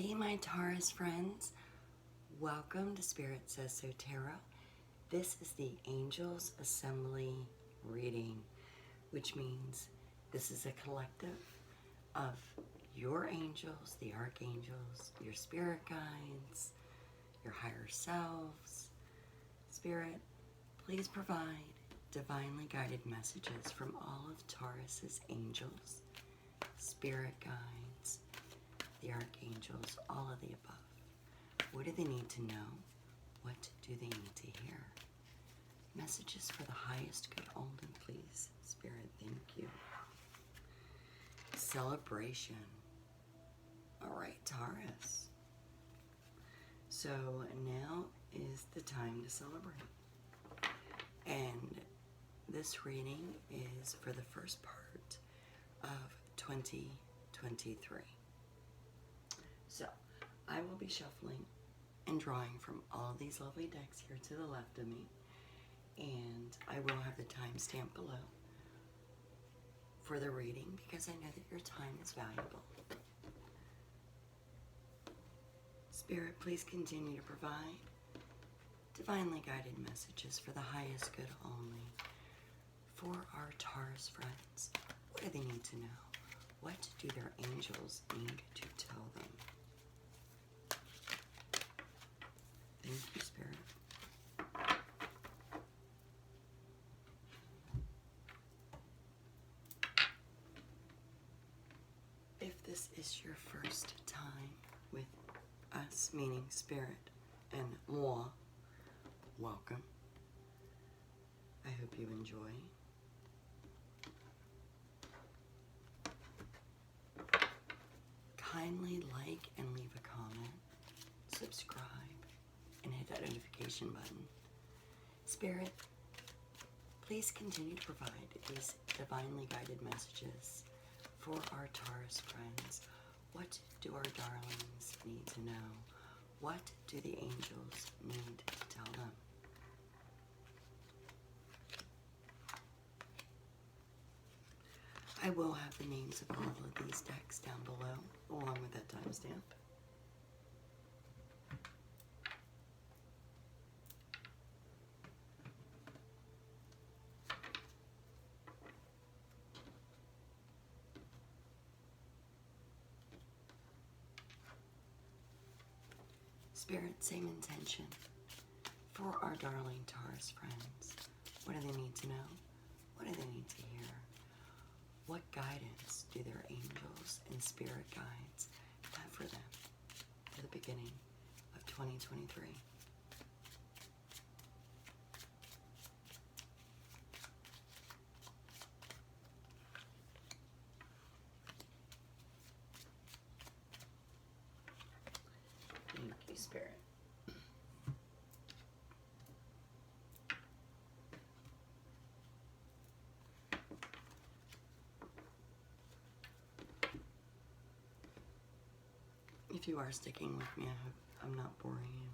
Hey, my Taurus friends. Welcome to Spirit Says So Tarot. This is the Angels Assembly reading, which means this is a collective of your angels, the archangels, your spirit guides, your higher selves. Spirit, please provide divinely guided messages from all of Taurus's angels, spirit guides, the archangels, all of the above. What do they need to know? What do they need to hear? Messages for the highest good only, please. Spirit, thank you. Celebration. All right, Taurus. So now is the time to celebrate. And this reading is for the first part of 2023. So, I will be shuffling and drawing from all of these lovely decks here to the left of me, and I will have the timestamp below for the reading because I know that your time is valuable. Spirit, please continue to provide divinely guided messages for the highest good only for our Taurus friends. What do they need to know? What do their angels need to tell them? Thank you, Spirit. If this is your first time with us, meaning Spirit and moi, welcome. I hope you enjoy. Kindly like and leave a comment, subscribe, and hit that notification button. Spirit, please continue to provide these divinely guided messages for our Taurus friends. What do our darlings need to know? What do the angels need to tell them? I will have the names of all of these decks down below, along with that timestamp. Spirit, same intention for our darling Taurus friends. What do they need to know? What do they need to hear? What guidance do their angels and spirit guides have for them for the beginning of 2023? Thank you, Spirit. If you are sticking with me, I hope I'm not boring you.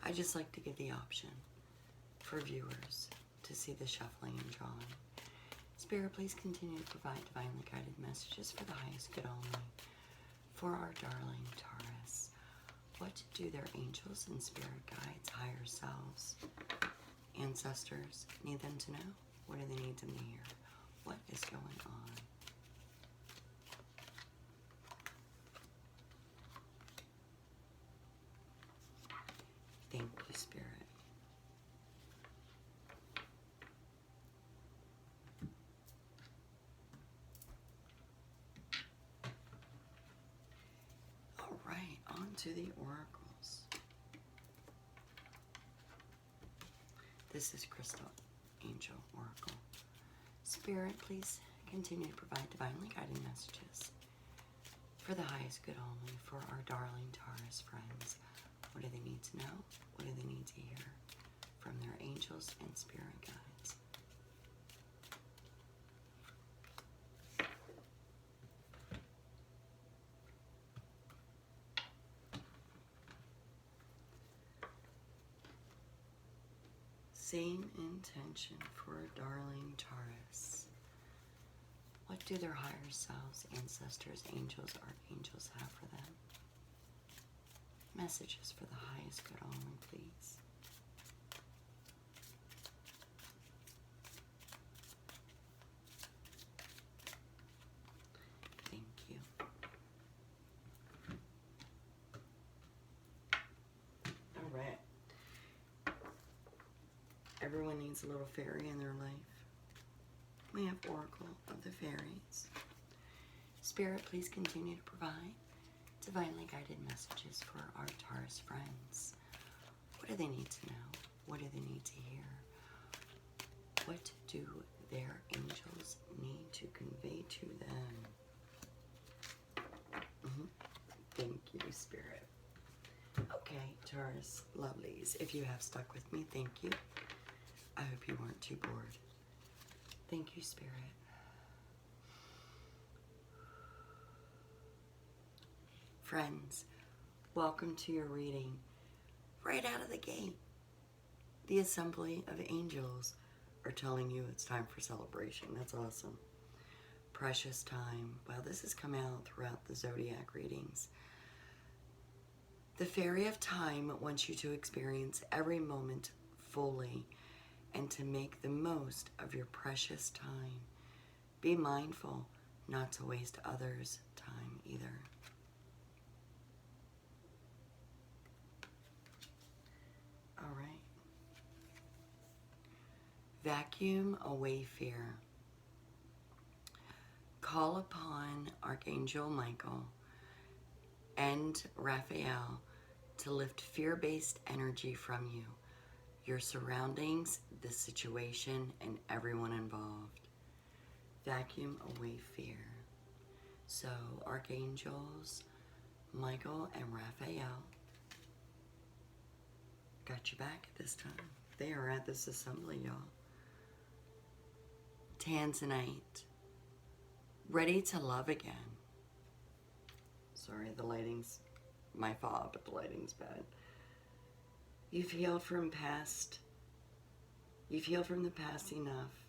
I just like to give the option for viewers to see the shuffling and drawing. Spirit, please continue to provide divinely guided messages for the highest good only for our darling Taurus. What do their angels and spirit guides, higher selves, ancestors need them to know? What do they need them to hear? What is going on? Thank you, Spirit. All right, on to the oracles. This is Crystal Angel Oracle. Spirit, please continue to provide divinely guided messages for the highest good only for our darling Taurus friends. What do they need to know? What do they need to hear from their angels and spirit guides? Same intention for a darling Taurus. What do their higher selves, ancestors, angels, archangels have for them? Messages for the highest good only, please. Thank you. All right. Everyone needs a little fairy in their life. We have Oracle of the Fairies. Spirit, please continue to provide divinely guided messages for our Taurus friends. What do they need to know? What do they need to hear? What do their angels need to convey to them? Thank you, Spirit. Okay, Taurus lovelies, if you have stuck with me, thank you. I hope you weren't too bored. Thank you, Spirit. Friends, welcome to your reading. Right out of the gate, the Assembly of Angels are telling you it's time for celebration. That's awesome. Precious time. Well, this has come out throughout the zodiac readings. The Fairy of Time wants you to experience every moment fully and to make the most of your precious time. Be mindful not to waste others' time either. All right. Vacuum away fear. Call upon Archangel Michael and Raphael to lift fear-based energy from you, your surroundings, the situation, and everyone involved. Vacuum away fear. So, Archangels Michael and Raphael got your back at this time. They are at this assembly, y'all. Tanzanite, ready to love again. Sorry, the lighting's my fault, but the lighting's bad. You've healed from the past enough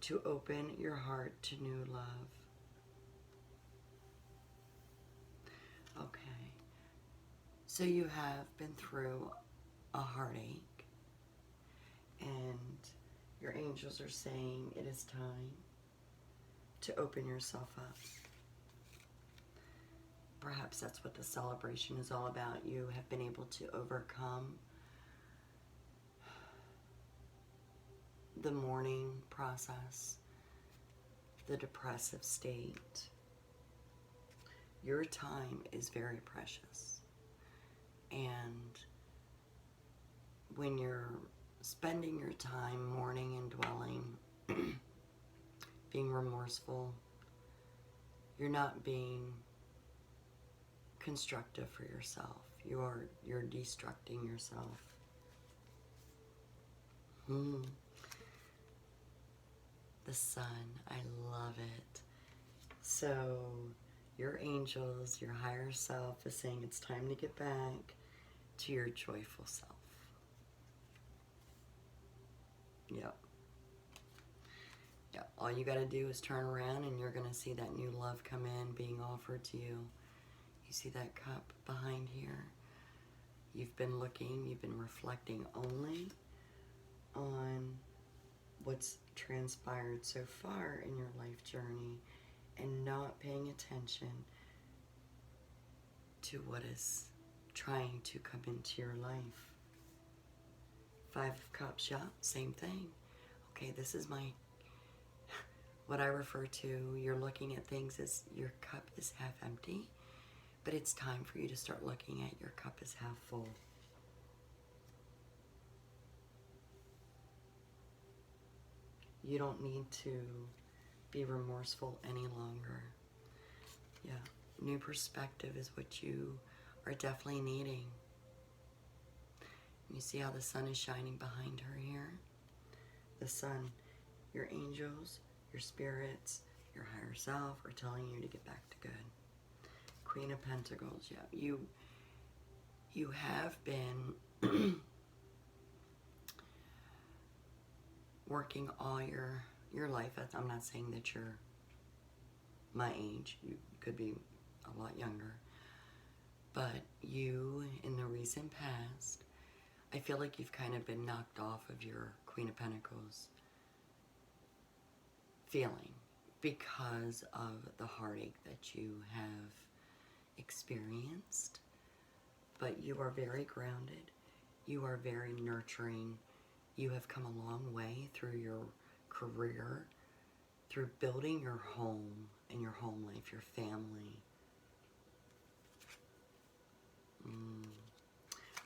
to open your heart to new love. Okay. So you have been through a heartache, and your angels are saying it is time to open yourself up. Perhaps that's what the celebration is all about. You have been able to overcome the mourning process, the depressive state. Your time is very precious. And when you're spending your time mourning and dwelling, being remorseful, you're not being constructive for yourself. You're destructing yourself. The sun, I love it. So your angels, your higher self is saying it's time to get back to your joyful self. Yep. Yep. All you got to do is turn around and you're going to see that new love come in being offered to you. You see that cup behind here? You've been looking, you've been reflecting only on what's transpired so far in your life journey and not paying attention to what is trying to come into your life. 5 of Cups, yeah, same thing. Okay, this is what I refer to, you're looking at things as your cup is half empty, but it's time for you to start looking at your cup as half full. You don't need to be remorseful any longer. Yeah, new perspective is what you are definitely needing. You see how the sun is shining behind her here? The sun, your angels, your spirits, your higher self are telling you to get back to good. Queen of Pentacles, yeah, you have been working all your life. I'm not saying that you're my age. You could be a lot younger. But you, in the recent past, I feel like you've kind of been knocked off of your Queen of Pentacles feeling because of the heartache that you have experienced. But you are very grounded. You are very nurturing. You have come a long way through your career, through building your home and your home life, your family.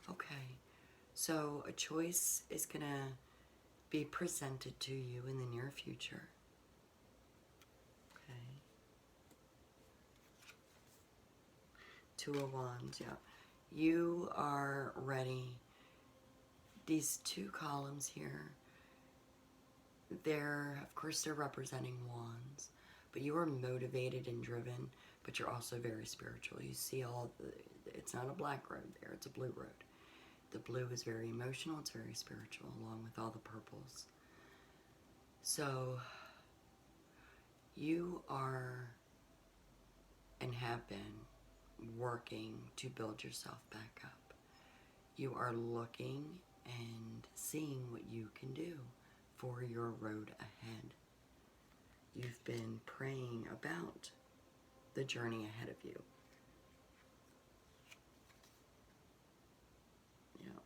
Okay, so a choice is going to be presented to you in the near future. Okay. Two of Wands, yeah. You are ready. These two columns here, of course, they're representing wands, but you are motivated and driven, but you're also very spiritual. You see it's not a black road there, it's a blue road. The blue is very emotional, it's very spiritual, along with all the purples. So, you are and have been working to build yourself back up. You are looking and seeing what you can do for your road ahead. You've been praying about the journey ahead of you. Yeah.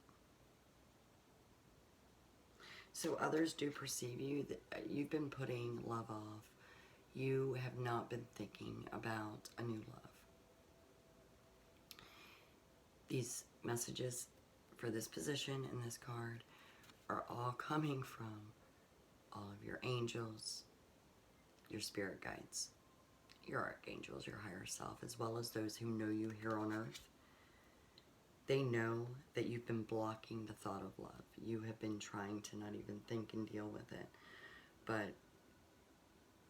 So others do perceive you, that you've been putting love off. You have not been thinking about a new love. These messages for this position and this card are all coming from all of your angels, your spirit guides, your archangels, your higher self, as well as those who know you here on earth. They know that you've been blocking the thought of love. You have been trying to not even think and deal with it. But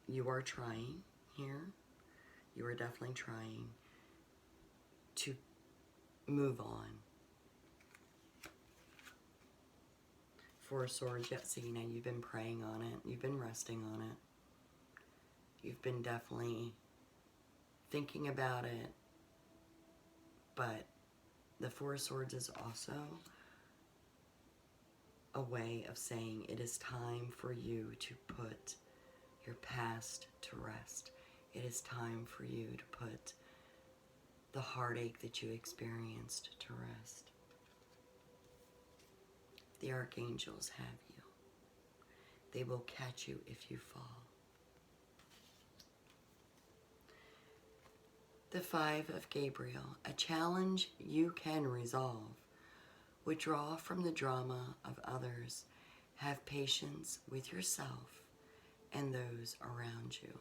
you are trying here. You are definitely trying to move on. Four of Swords, yet see, now you've been praying on it. You've been resting on it. You've been definitely thinking about it. But the Four of Swords is also a way of saying it is time for you to put your past to rest. It is time for you to put the heartache that you experienced to rest. The archangels have you. They will catch you if you fall. The Five of Gabriel, a challenge you can resolve. Withdraw from the drama of others. Have patience with yourself and those around you.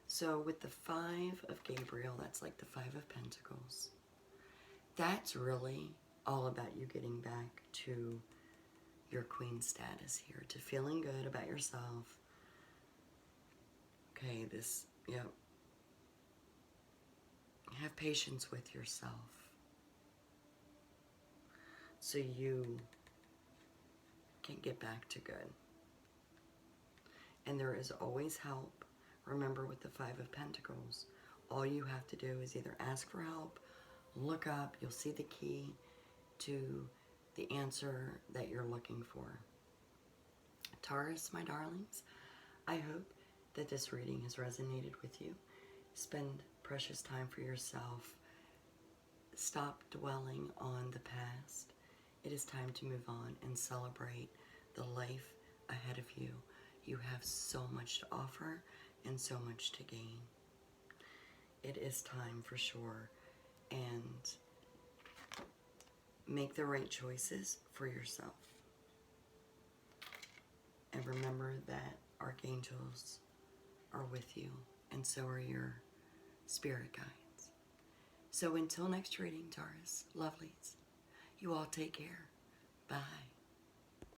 So with the Five of Gabriel, that's like the Five of Pentacles. That's really all about you getting back to your queen status here, to feeling good about yourself. Okay, yep. Have patience with yourself so you can get back to good. And there is always help. Remember, with the Five of Pentacles, all you have to do is either ask for help, look up, you'll see the key to the answer that you're looking for. Taurus, my darlings, I hope that this reading has resonated with you. Spend precious time for yourself. Stop dwelling on the past. It is time to move on and celebrate the life ahead of you. You have so much to offer and so much to gain. It is time for sure. And make the right choices for yourself. And remember that archangels are with you, and so are your spirit guides. So until next reading, Taurus, lovelies, you all take care. Bye.